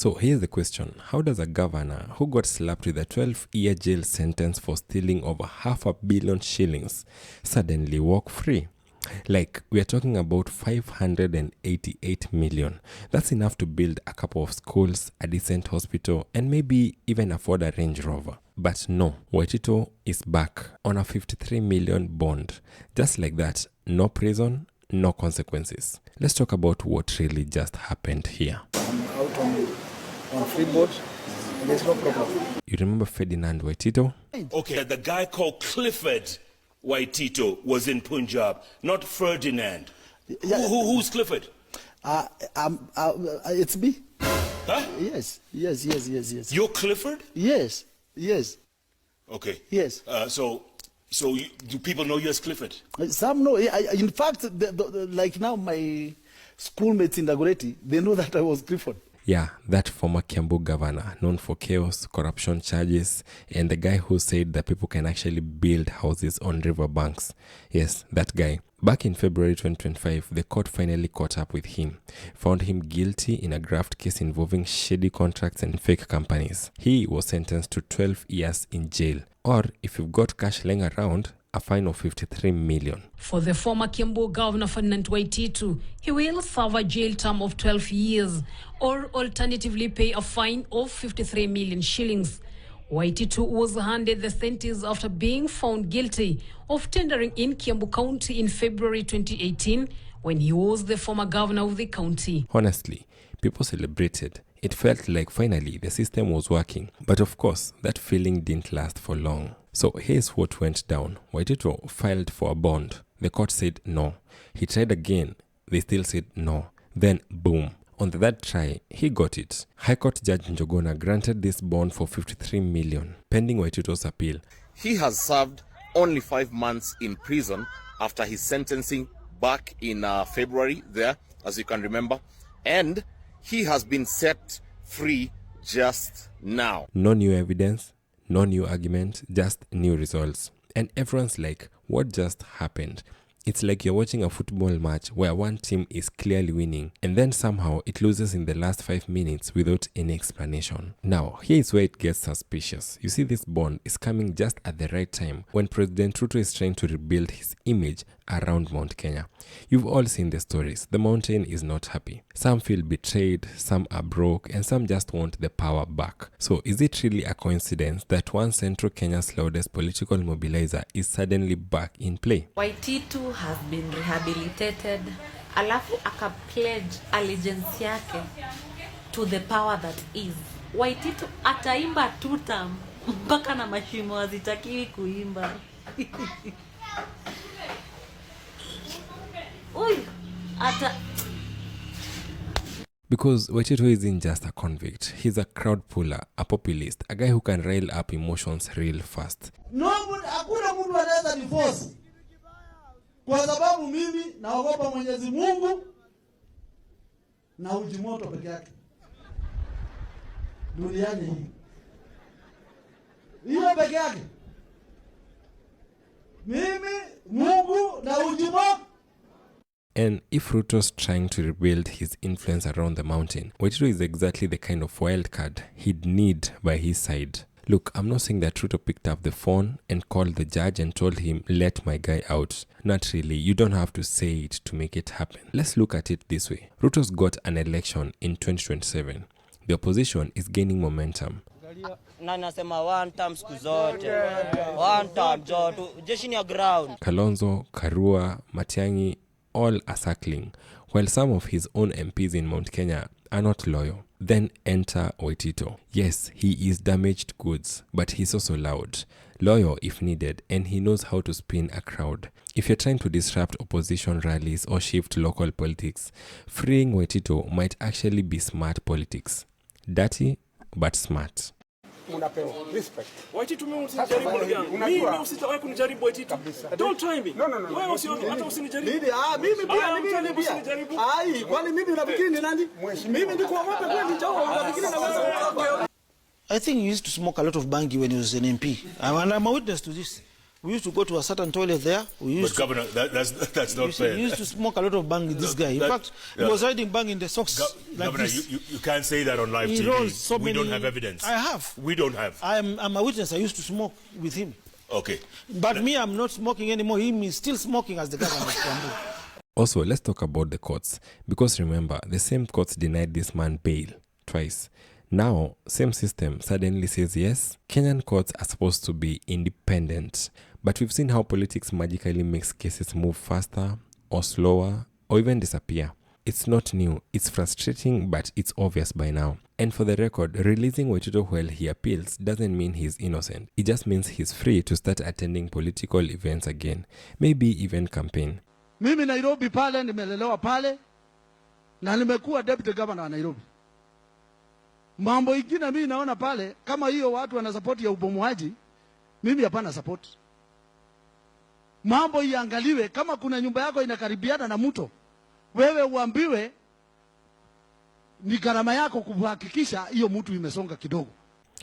So here's the question. How does a governor who got slapped with a 12-year jail sentence for stealing over $500 million shillings suddenly walk free? Like, we are talking about 588 million. That's enough to build a couple of schools, a decent hospital, and maybe even afford a Range Rover. But no, Waititu is back on a 53 million bond. Just like that, no prison, no consequences. Let's talk about what really just happened here. I'm out on free board. There's no problem. You remember Ferdinand Waititu? Okay, the guy called Clifford Waititu was in Punjab, not Ferdinand. Yeah. Who's Clifford? It's me. Huh? Yes. You're Clifford? Yes. Okay. Yes. So do people know you as Clifford? Some know. In fact, like now, my schoolmates in Dagoretti, they know that I was Clifford. Yeah, that former Kiambu governor, known for chaos, corruption charges, and the guy who said that people can actually build houses on riverbanks. Yes, that guy. Back in February 2025, the court finally caught up with him, found him guilty in a graft case involving shady contracts and fake companies. He was sentenced to 12 years in jail, or if you've got cash laying around, a fine of 53 million. For the former Kiambu Governor Ferdinand Waititu, he will serve a jail term of 12 years or alternatively pay a fine of 53 million shillings. Waititu was handed the sentence after being found guilty of tendering in Kiambu County in February 2018 when he was the former governor of the county. Honestly, people celebrated. It felt like finally the system was working. But of course, that feeling didn't last for long. So here's what went down. Waititu filed for a bond. The court said no. He tried again. They still said no. Then boom. On the third try, he got it. High Court Judge Njogona granted this bond for 53 million, pending Waititu's appeal. He has served only 5 months in prison after his sentencing back in February there, as you can remember. And he has been set free just now. No new evidence, no new argument, just new results. And everyone's like, what just happened? It's like you're watching a football match where one team is clearly winning and then somehow it loses in the last 5 minutes without any explanation. Now, here's where it gets suspicious. You see, this bond is coming just at the right time when President Ruto is trying to rebuild his image around Mount Kenya. You've all seen the stories. The mountain is not happy. Some feel betrayed, some are broke, and some just want the power back. So is it really a coincidence that one Central Kenya's loudest political mobilizer is suddenly back in play? Waititu has been rehabilitated, alafu aka-pledge allegiance yake to the power that is. Waititu ataimba tutam mpaka na mashimo hazitakiwi kuimba. Because Waititu isn't just a convict, he's a crowd puller, a populist, a guy who can rile up emotions real fast. Nobody, hakuna mtu anaweza divorce. Kwa sababu mimi naogopa Mwenyezi Mungu na ujimoto peke yake. Duniani hii. Hiyo peke yake. Mimi, Mungu na ujimoto. And if Ruto's trying to rebuild his influence around the mountain, Waititu is exactly the kind of wild card he'd need by his side. Look, I'm not saying that Ruto picked up the phone and called the judge and told him, let my guy out. Not really. You don't have to say it to make it happen. Let's look at it this way. Ruto's got an election in 2027. The opposition is gaining momentum. Kalonzo, Karua, Matiang'i, all are circling, while some of his own MPs in Mount Kenya are not loyal. Then enter Waititu. Yes, he is damaged goods, but he's also loud, loyal if needed, and he knows how to spin a crowd. If you're trying to disrupt opposition rallies or shift local politics, freeing Waititu might actually be smart politics. Dirty, but smart. Unapewa respect. Waititu mimi usinijaribu ndugu yangu. Mimi usitawahi kunijaribu Waititu. Don't try me. No. Wewe usione hata usinijaribu. Mimi pia. Ai, kwani mimi unafikiri ni nani? Mimi ndiko wapi kweli chao unafikiri na wewe? I think he used to smoke a lot of bangi when he was an MP. I'm a witness to this. We used to go to a certain toilet there. We used But Governor, that's not fair. We used to smoke a lot of bang with this guy. In fact, he was hiding bang in the socks. Like Governor, this. you can't say that on live He TV. rolls so We many... don't have evidence. I have. We don't have. I'm a witness. I used to smoke with him. Okay. But me, I'm not smoking anymore. Him is still smoking as the governor of Kiambu. Also, let's talk about the courts. Because remember, the same courts denied this man bail twice. Now, same system suddenly says yes. Kenyan courts are supposed to be independent. But we've seen how politics magically makes cases move faster or slower or even disappear. It's not new, it's frustrating, but it's obvious by now. And for the record, releasing Waititu while he appeals doesn't mean he's innocent. It just means he's free to start attending political events again, maybe even campaign. Mimi Nairobi pale nimelelewa pale na nimekuwa deputy governor wa Nairobi. Mambo ingine mimi naona pale kama hiyo watu wana support ya ubomoaji, mimi hapana support. Mambo iangaliwe kama kuna nyumba yako inakaribiana na mto. Wewe uambiwe ni gharama yako kuhakikisha hiyo mtu imesonga kidogo.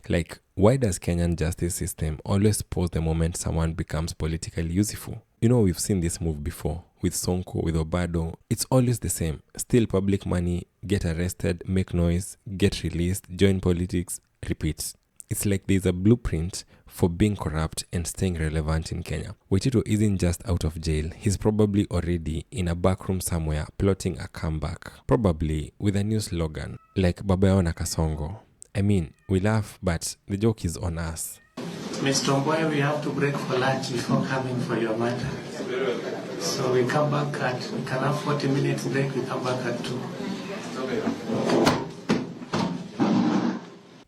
Like, why does Kenyan justice system always pause the moment someone becomes politically useful? You know, we've seen this move before. With Sonko, with Obado, it's always the same. Steal public money, get arrested, make noise, get released, join politics, repeat. It's like there's a blueprint for being corrupt and staying relevant in Kenya. Waititu isn't just out of jail. He's probably already in a back room somewhere plotting a comeback. Probably with a new slogan, like Babao na Kasongo. I mean, we laugh, but the joke is on us. Mr. Mboy, we have to break for lunch before coming for your matter. So we come back we can have 40 minutes break, we come back at 2.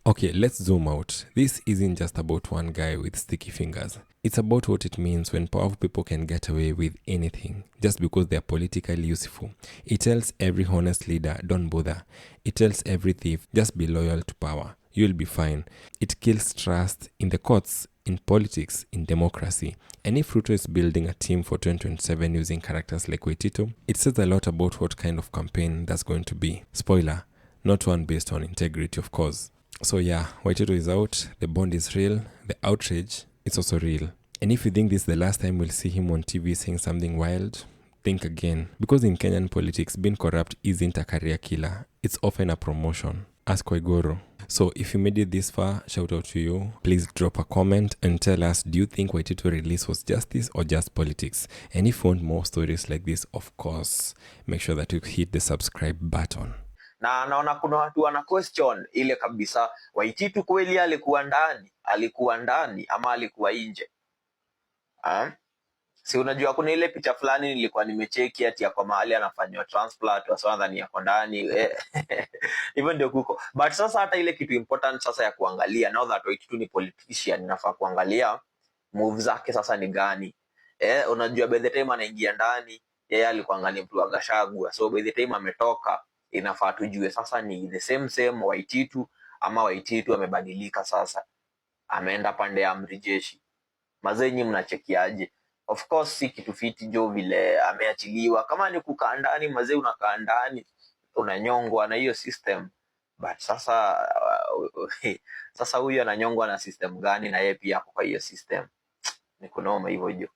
Okay, let's zoom out. This isn't just about one guy with sticky fingers. It's about what it means when powerful people can get away with anything just because they're politically useful. It tells every honest leader, don't bother. It tells every thief, just be loyal to power. You'll be fine. It kills trust in the courts, in politics, in democracy. And if Ruto is building a team for 2027 using characters like Waititu, it says a lot about what kind of campaign that's going to be. Spoiler, not one based on integrity, of course. So yeah, Waititu is out, the bond is real, the outrage is also real. And if you think this is the last time we'll see him on TV saying something wild, think again. Because in Kenyan politics, being corrupt isn't a career killer, it's often a promotion. Ask Waiguru. So if you made it this far, shout out to you. Please drop a comment and tell us, do you think Waititu release was justice or just politics? And if you want more stories like this, of course, make sure that you hit the subscribe button. Na naona kuna watu wana question ile kabisa, Waititu kweli alikuwa ndani ama alikuwa nje? Si unajua kuna ile picha fulani nilikuwa nimecheki ati ya kwa mahali anafanywa transplant wasema ndani yako ndani. Even ndio kuko. But sasa hata ile kitu important sasa ya kuangalia, now that Waititu ni politician, nafaa kuangalia move zake sasa ni gani. Unajua by the time anaingia ndani, yeye alikuwa ni mtu wa Gachagua. So by the time ametoka, inafaa tujue sasa ni the same Waititu ama Waititu amebadilika sasa. Ameenda pande ya amri jeshi. Mazenyi mnachekiaje? Of course si kitu fiti jo vile ameachiliwa. Kama ni kukaa ndani, mazee unakaa ndani, unanyongwa na hiyo system. But sasa huyu ananyongwa na system gani na yeye pia kwa hiyo system? Ni kunoma hivyo jo.